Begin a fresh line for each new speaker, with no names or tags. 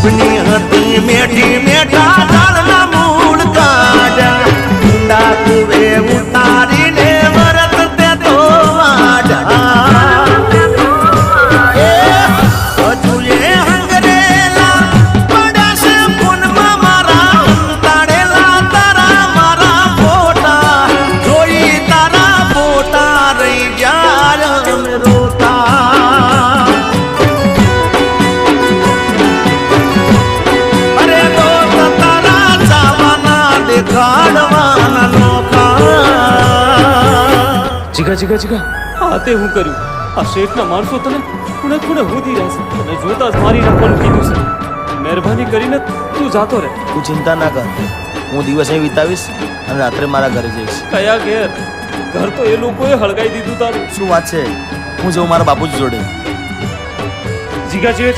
સુખની હતી મેઠી મેઠા ઝાડના મૂળ કાઢ્યા ઊંડા કુવે ઉતારીને વરત તે તો વાઢા હજુ એ હંગરેલા પડ્યા છે ફોનમાં મારા અંતાડેલા તારા મારા ફોટા જોઈ તારા ફોટા રહી ગયા અમે રોતા
જીગા જીગા જીગા આ તે હું કર્યું આ શેઠના માણસો તને ખૂણે ખૂણે હોદી રહેશે અને જોતા જ મારી નાખવાનું કીધું છે મહેરબાની કરીને તું જાતો રહે
તું ચિંતા ના કર, હું દિવસ અહીં વિતાવીશ અને રાત્રે મારા ઘરે જઈશ.
કયા ઘેર? ઘર તો એ લોકોએ હળગાઈ દીધું તારું.
શું વાત છે? હું જઉં મારા બાપુજી જોડે.
જીગા જીગા